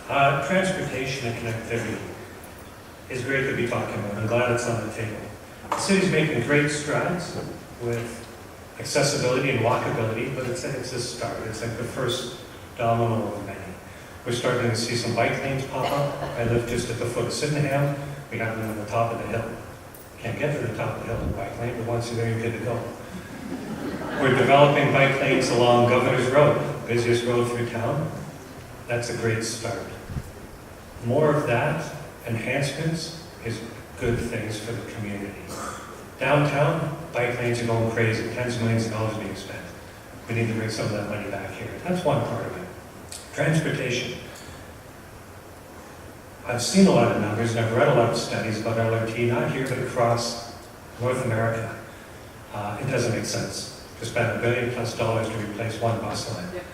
Transportation and connectivity is great to be talking about. I'm glad it's on the table. The city's making great strides with accessibility and walkability, but it's a start. It's like the first domino of many. We're starting to see some bike lanes pop up. I live just at the foot of Sydenham. We have them on the top of the hill. Can't get to the top of the hill with a bike lane, but once you're there, you're good to go. We're developing bike lanes along Governor's Road, busiest road through town. That's a great start. More of that, enhancements, is good things for the community. Downtown, bike lanes are going crazy, tens of millions of dollars being spent. We need to bring some of that money back here. That's one part of it. Transportation. I've seen a lot of numbers and I've read a lot of studies about LRT, not here but across North America. It doesn't make sense to spend $1 billion+ to replace one bus line. Yep.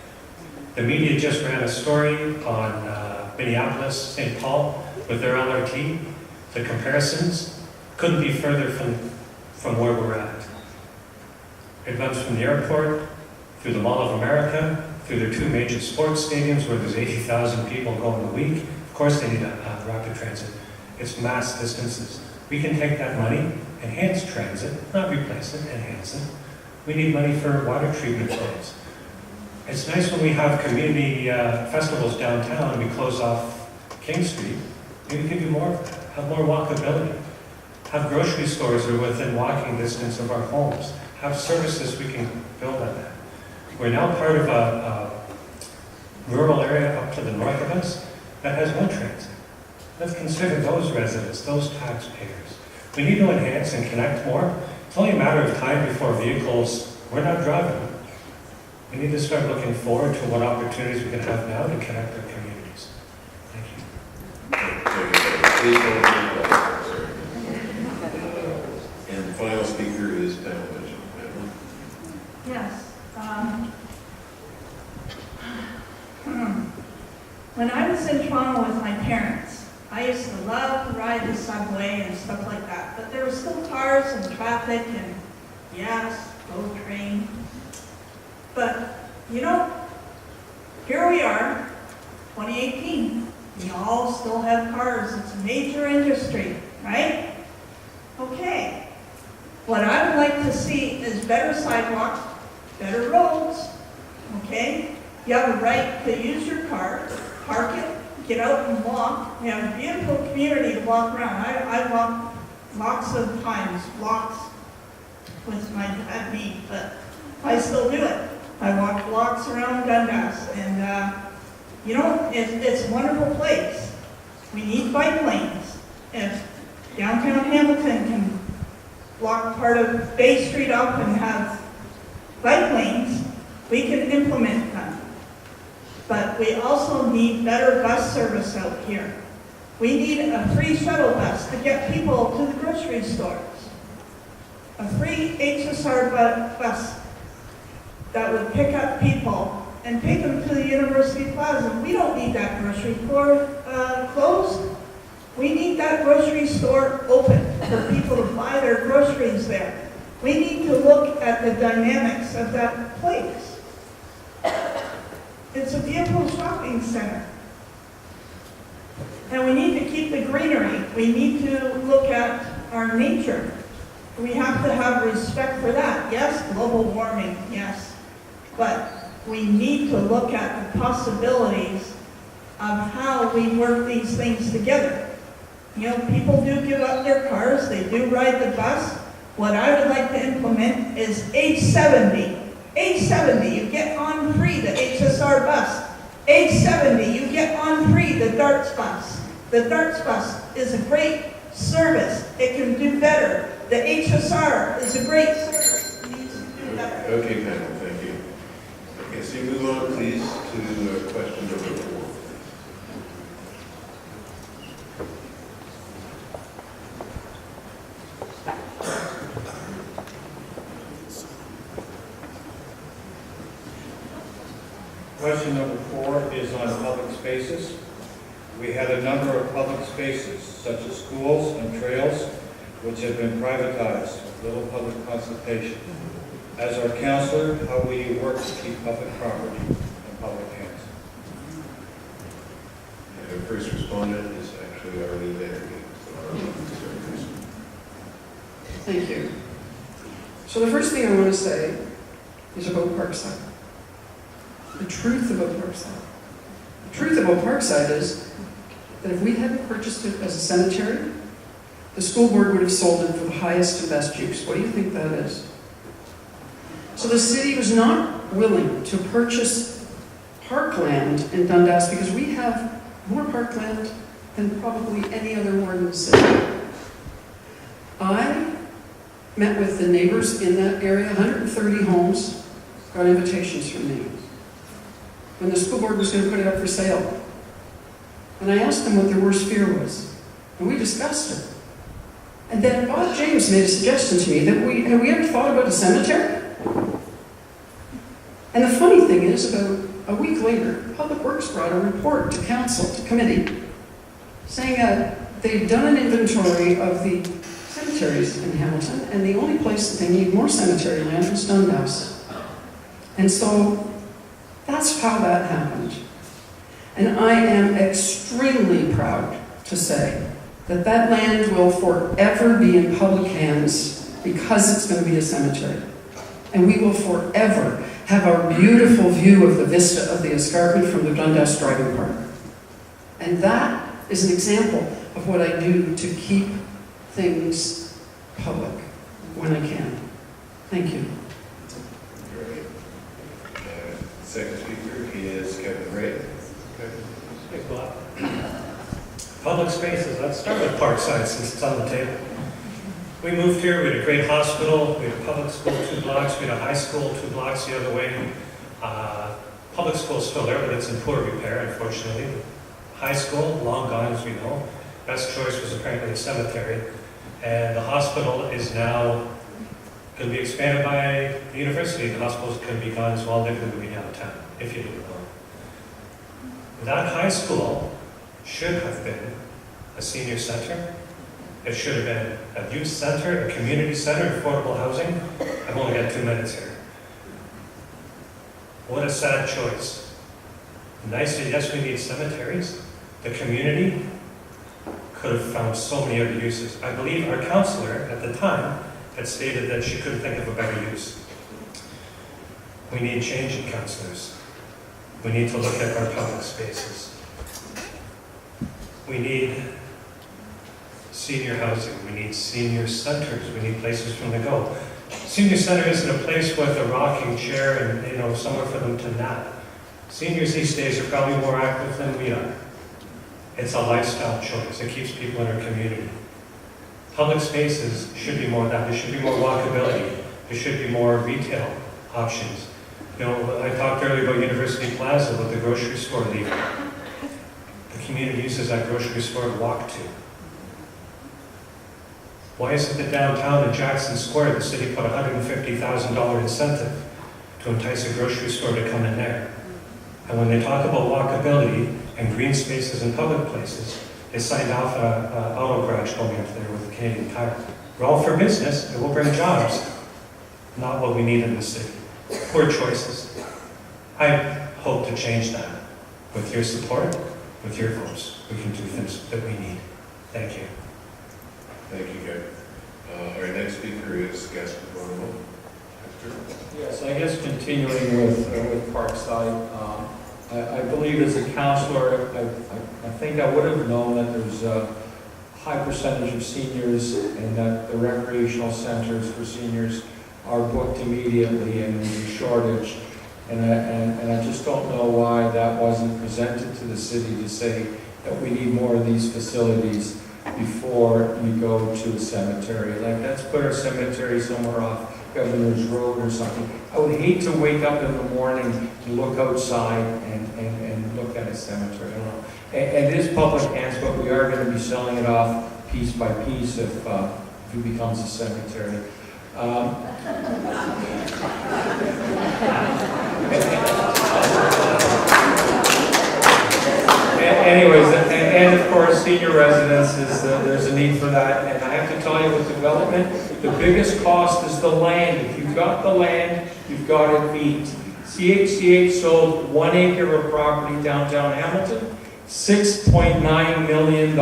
The media just ran a story on Minneapolis, St. Paul, with their LRT. The comparisons couldn't be further from where we're at. It runs from the airport, through the Mall of America, through their two major sports stadiums where there's 80,000 people going a week. Of course they need a rapid transit. It's mass distances. We can take that money, enhance transit, not replace it, enhance it. We need money for water treatment plants. It's nice when we have community festivals downtown and we close off King Street. Maybe we can do more of that, have more walkability. Have grocery stores that are within walking distance of our homes. Have services we can build on that. We're now part of a rural area up to the north of us that has no transit. Let's consider those residents, those taxpayers. We need to enhance and connect more. It's only a matter of time before vehicles, we're not driving them. We need to start looking forward to what opportunities we can have now to connect our communities. Thank you. And the final speaker is Pamela. Yes. When I was in Toronto with my parents, I used to love to ride the subway and stuff like that, but there were still cars and traffic and yes, go train. But, you know, here we are, 2018. We all still have cars. It's a major industry, right? Okay. What I would like to see is better sidewalks, better roads, okay? You have a right to use your car, park it, get out and walk. We have a beautiful community to walk around. I walk lots of times, blocks with my bad knee, but I still do it. I walk blocks around Dundas, and you know, it's a wonderful place. We need bike lanes. If downtown Hamilton can block part of Bay Street up and have bike lanes, we can implement them. But we also need better bus service out here. We need a free shuttle bus to get people to the grocery stores. A free HSR bus that would pick up people and take them to the University Plaza. We don't need that grocery store closed. We need that grocery store open for people to buy their groceries there. We need to look at the dynamics of that place. It's a beautiful shopping center. And we need to keep the greenery. We need to look at our nature. We have to have respect for that. Yes, global warming, yes. But we need to look at the possibilities of how we work these things together. You know, people do give up their cars, they do ride the bus. What I would like to implement is age 70. Age 70, you get on free the HSR bus. Age 70, you get on free the DARTS bus. The DARTS bus is a great service. It can do better. The HSR is a great service. It needs to do better. Okay, panel, thank you. Okay, so you move on, please, to question number 4. Question number 4 is on public spaces. We had a number of public spaces, such as schools and trails, which have been privatized with little public consultation. As our councillor, how will you work to keep public property in public hands? Thank you. So the first thing I want to say is about Parkside. The truth about Parkside. The truth about Parkside is that if we hadn't purchased it as a cemetery, the school board would have sold it for the highest and best use. What do you think that is? So the city was not willing to purchase parkland in Dundas because we have more parkland than probably any other ward in the city. I met with the neighbors in that area, 130 homes, got invitations from me. When the school board was going to put it up for sale. And I asked them what their worst fear was. And we discussed it. And then Bob James made a suggestion to me that have we ever thought about a cemetery? And the funny thing is, about a week later, Public Works brought a report to council, to committee, saying they'd done an inventory of the cemeteries in Hamilton, and the only place that they need more cemetery land was Dundas. And so that's how that happened. And I am extremely proud to say that that land will forever be in public hands because it's going to be a cemetery. And we will forever have our beautiful view of the vista of the escarpment from the Dundas Driving Park. And that is an example of what I do to keep things public when I can. Thank you. Great. Second speaker is Kevin Ray. Thanks, Bob. Public spaces, let's start with Parkside since it's on the table. We moved here, we had a great hospital, we had a public school 2 blocks, we had a high school 2 blocks the other way. Public school's still there, but it's in poor repair, unfortunately. High school, long gone as we know. Best choice was apparently a cemetery. And the hospital is now going to be expanded by the university. The hospital's going to be gone as well, they're going to be downtown, if you didn't know. That high school should have been a senior center. It should have been a youth center, a community center, affordable housing. I've only got 2 minutes here. What a sad choice. Nice, yes, we need cemeteries. The community could have found so many other uses. I believe our councillor at the time had stated that she couldn't think of a better use. We need change in councillors. We need to look at our public spaces. We need senior housing. We need senior centers. We need places for them to go. Senior center isn't a place with a rocking chair and somewhere for them to nap. Seniors these days are probably more active than we are. It's a lifestyle choice. It keeps people in our community. Public spaces should be more of that. There should be more walkability. There should be more retail options. I talked earlier about University Plaza with the grocery store leaving. The community uses that grocery store to walk to. Why isn't it downtown in Jackson Square, the city put a $150,000 incentive to entice a grocery store to come in there? And when they talk about walkability and green spaces in public places, they signed off an auto garage going up there with Canadian Tire. We're all for business, it will bring jobs. Not what we need in the city. Poor choices. I hope to change that. With your support, with your votes, we can do things that we need. Thank you. Thank you, Kevin. Our next speaker is Gaston Bourneau. Yes, I guess continuing with Parkside, I believe as a councillor, I think I would have known that there's a high percentage of seniors and that the recreational centers for seniors are booked immediately and there's a shortage. And I just don't know why that wasn't presented to the city to say that we need more of these facilities before you go to a cemetery. Like, let's put our cemetery somewhere off Governor's Road or something. I would hate to wake up in the morning and look outside and look at a cemetery. I don't know. It is public hands, but we are going to be selling it off piece by piece if it becomes a cemetery. Anyways, and of course, senior residences, there's a need for that. And I have to tell you, with development, the biggest cost is the land. If you've got the land, you've got it beat. CHCH sold 1 acre of property downtown Hamilton, $6.9 million.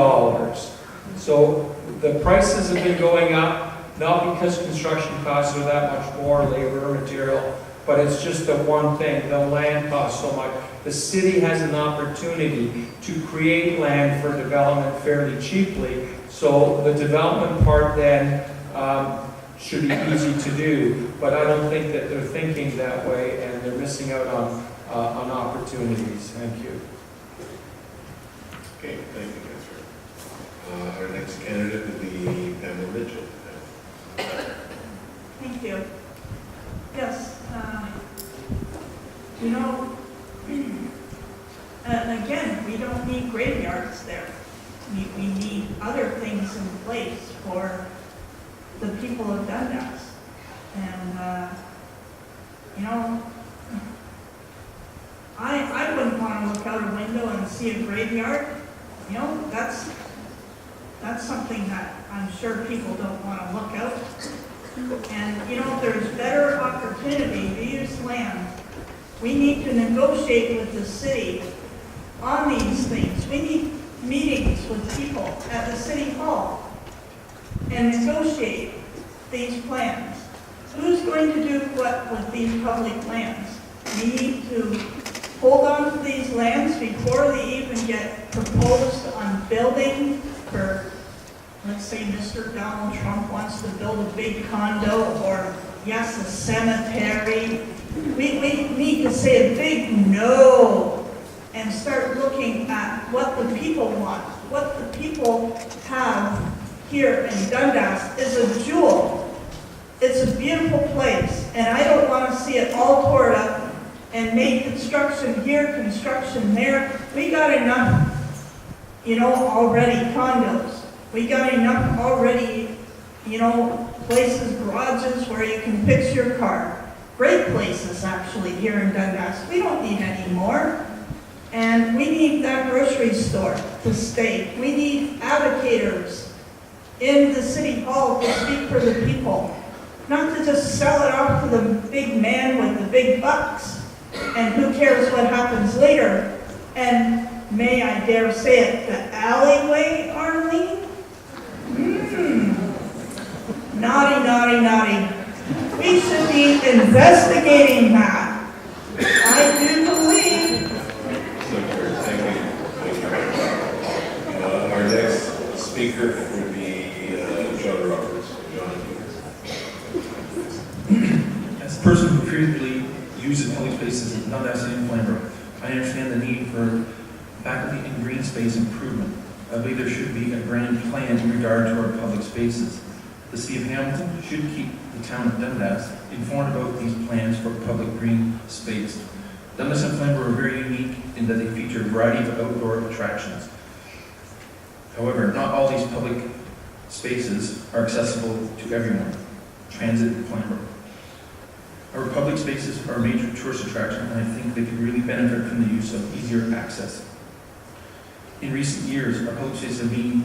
So the prices have been going up. not because construction costs are that much more, labor, material, but it's just the one thing, the land costs so much. The city has an opportunity to create land for development fairly cheaply, so the development part then should be easy to do, but I don't think that they're thinking that way, and they're missing out on opportunities. Thank you. Okay, thank you, Councillor. Our next candidate would be Pamela Mitchell. Thank you. Yes, you know, again, we don't need graveyards there. We need other things in place for the people of Dundas. And, you know, I wouldn't want to look out a window and see a graveyard. You know, that's something that I'm sure people don't want to look out. And, you know, there's better opportunity to use land. We need to negotiate with the city on these things. We need meetings with people at the city hall and negotiate these plans. Who's going to do what with these public lands? We need to hold on to these lands before they even get proposed on building for, let's say Mr. Donald Trump wants to build a big condo or, yes, a cemetery. We need to say a big no and start looking at what the people want. What the people have here in Dundas is a jewel. It's a beautiful place, and I don't want to see it all tore up and make construction here, construction there. We got enough, you know, already condos. We got enough already, you know, places, garages where you can fix your car. Great places, actually, here in Dundas. We don't need any more. And we need that grocery store to stay. We need advocates in the city hall to speak for the people. Not to just sell it off to the big man with the big bucks. And who cares what happens later. And may I dare say it, the alleyway, Arlene? Naughty, naughty, naughty. We should be investigating that. I do believe. Thank you. Our next speaker would be John Roberts. John. As a person who previously used public spaces in Dundas and Flamborough, I understand the need for faculty and green space improvement. I believe there should be a grand plan in regard to our public spaces. The City of Hamilton should keep the town of Dundas informed about these plans for public green space. Dundas and Flamborough are very unique in that they feature a variety of outdoor attractions. However, not all these public spaces are accessible to everyone. Transit in Flamborough. Our public spaces are a major tourist attraction, and I think they could really benefit from the use of easier access. In recent years, our public spaces have been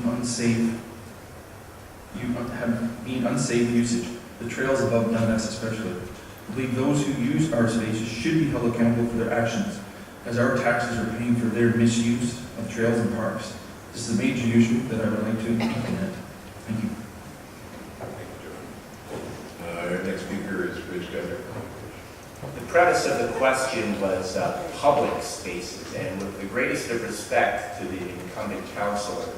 unsafe usage, the trails above Dundas especially. I believe those who use our spaces should be held accountable for their actions, as our taxes are paying for their misuse of trails and parks. This is a major issue that I would like to implement. Thank you. Our next speaker is Rich Gunter. The premise of the question was public spaces, and with the greatest of respect to the incumbent councillor,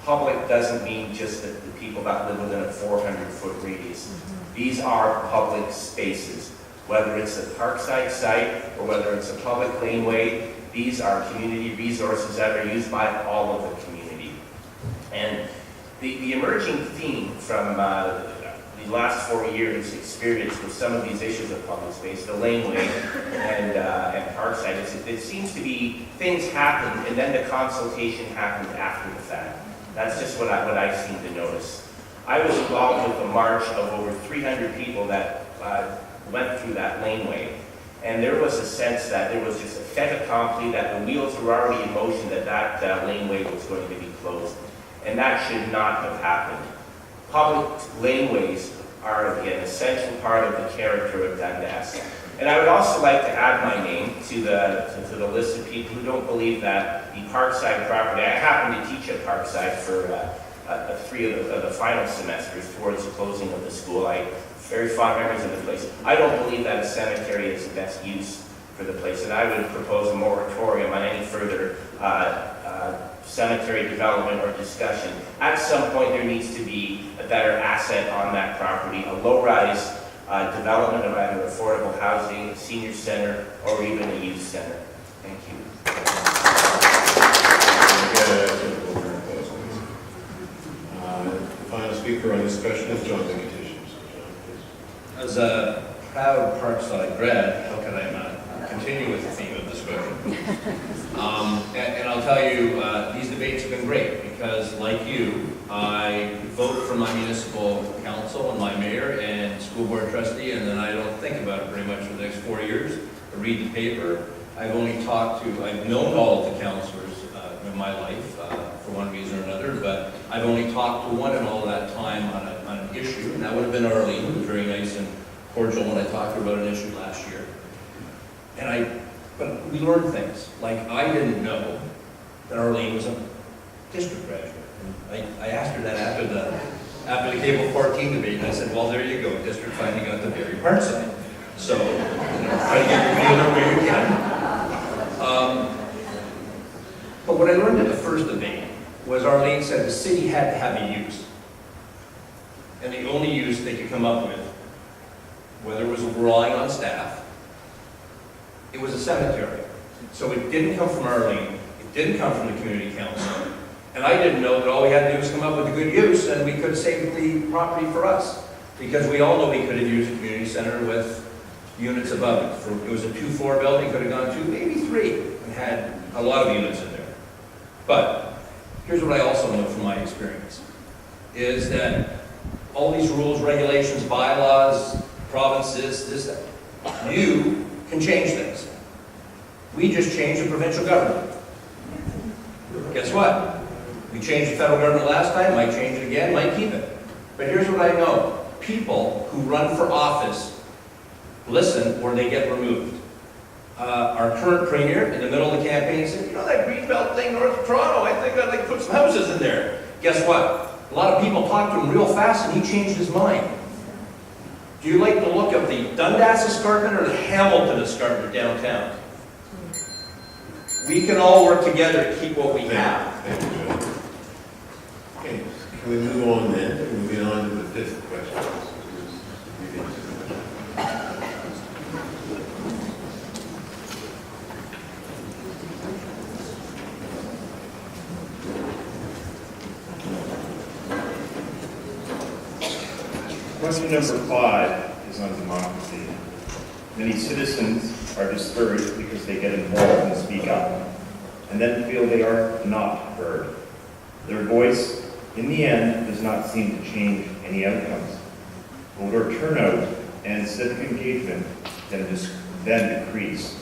public doesn't mean just the people that live within a 400-foot radius. These are public spaces. Whether it's a parkside site or whether it's a public laneway, these are community resources that are used by all of the community. And the emerging theme from the last 4 years' experience with some of these issues of public space, the laneway and parkside, it seems to be things happen and then the consultation happens after the fact. That's just what I seem to notice. I was involved with a march of over 300 people that went through that laneway, and there was a sense that there was just a fait accompli, that the wheels were already in motion, that laneway was going to be closed, and that should not have happened. Public laneways are an essential part of the character of Dundas. And I would also like to add my name to the list of people who don't believe that the Parkside property, I happen to teach at Parkside for 3 of the final semesters towards the closing of the school. I very fond memories of the place. I don't believe that a cemetery is the best use for the place, and I would propose a moratorium on any further cemetery development or discussion. At some point, there needs to be a better asset on that property, a low-rise development of either affordable housing, a senior center, or even a youth center. Thank you. The final speaker on this question is John Vicketish. As a proud Parkside grad, how can I not continue with the theme of discussion? And I'll tell you, these debates have been great because, like you, I vote for my municipal council and my mayor and school board trustee, and then I don't think about it pretty much for the next 4 years. I read the paper. I've known all of the councillors in my life for one reason or another, but I've only talked to one in all that time on an issue, and that would have been Arlene, who was very nice and cordial when I talked to her about an issue last year. But we learned things. Like, I didn't know that Arlene was a district graduate. And I asked her that after the Cable 14 debate, and I said, well, there you go, district finding out the very Parkside. So, try to get your feeling where you can. But what I learned at the first debate was Arlene said the city had to have a use. And the only use they could come up with, whether it was relying on staff, it was a cemetery. So it didn't come from Arlene, it didn't come from the community council. And I didn't know that all we had to do was come up with a good use and we could save the property for us. Because we all know we could have used a community center with units above it. It was a 2-4 building, could have gone 2, maybe 3, and had a lot of units in there. But here's what I also know from my experience, is that all these rules, regulations, bylaws, provinces, this, that, you can change things. We just changed the provincial government. Guess what? We changed the federal government last time, might change it again, might keep it. But here's what I know. People who run for office listen or they get removed. Our current premier, in the middle of the campaign, said, you know that Greenbelt thing north of Toronto, I think I'd like to put some houses in there. Guess what? A lot of people talked to him real fast and he changed his mind. Do you like the look of the Dundas escarpment or the Hamilton escarpment downtown? We can all work together to keep what we have. Thank you, John. Okay, can we move on then? Moving on to the 5th question. Question number 5 is on democracy. Many citizens are discouraged because they get involved and speak up, and then feel they are not heard. Their voice, in the end, does not seem to change any outcomes. Voter turnout and civic engagement then decrease.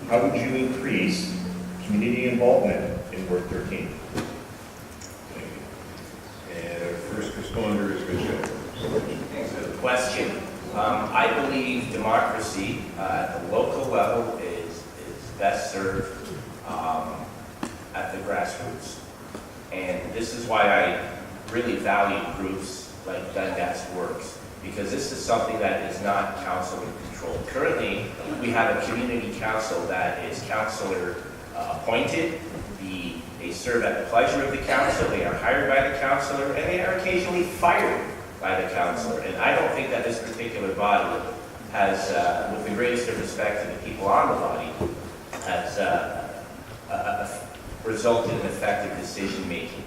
How would you increase community involvement in Ward 13? Thank you. And our first responder is Richard. Thanks for the question. I believe democracy at the local level is best served at the grassroots. And this is why I really value groups like Dundas Works, because this is something that is not council controlled. Currently, we have a community council that is councillor appointed. They serve at the pleasure of the council, they are hired by the councillor, and they are occasionally fired by the councillor. And I don't think that this particular body has, with the greatest of respect to the people on the body, has resulted in effective decision making.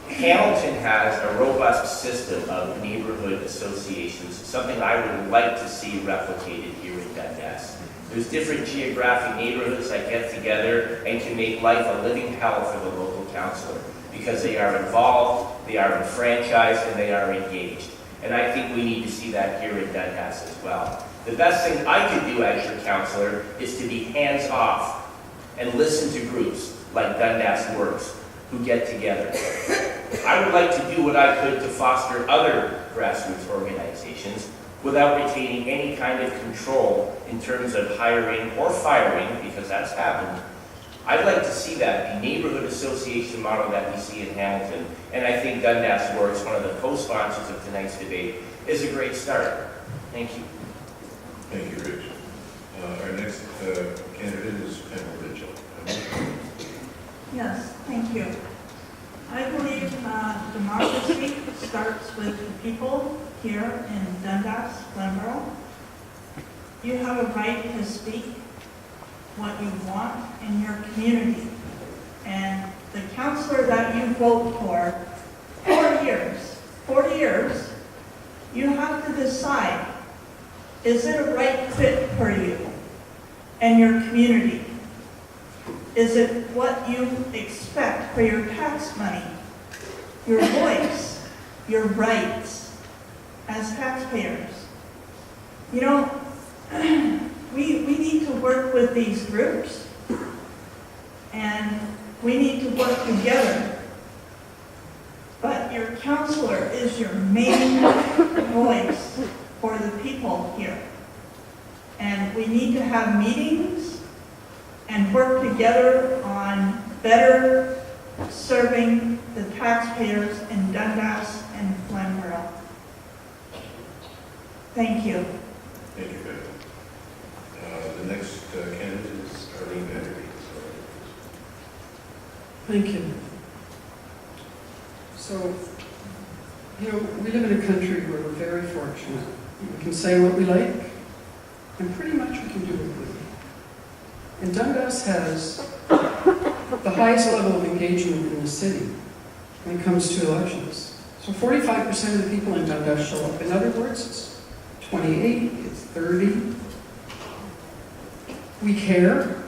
Hamilton has a robust system of neighborhood associations, something I would like to see replicated here in Dundas. There's different geographic neighborhoods that get together and can make life a living hell for the local councillor, because they are involved, they are enfranchised, and they are engaged. And I think we need to see that here in Dundas as well. The best thing I could do as your councillor is to be hands-off and listen to groups like Dundas Works who get together. I would like to do what I could to foster other grassroots organizations without retaining any kind of control in terms of hiring or firing, because that's happened, I'd like to see that, the neighborhood association model that we see in Hamilton, and I think Dundas Works, one of the co-sponsors of tonight's debate, is a great start. Thank you. Thank you, Rich. Our next candidate is Pamela Mitchell. Yes, thank you. I believe democracy starts with the people here in Dundas, Glenboro. You have a right to speak what you want in your community. And the councillor that you vote for, 4 years, you have to decide, is it a right fit for you and your community? Is it what you expect for your tax money, your voice, your rights as taxpayers? You know, we need to work with these groups, and we need to work together. But your councillor is your main voice for the people here. And we need to have meetings and work together on better serving the taxpayers in Dundas and Glenboro. Thank you. Thank you, Pamela. The next candidate is Arlene Vanderbeek. Thank you. So, you know, we live in a country where we're very fortunate. We can say what we like, and pretty much we can do what we like. And Dundas has the highest level of engagement in the city when it comes to elections. So 45% of the people in Dundas show up. In other words, it's 28, it's 30. We care.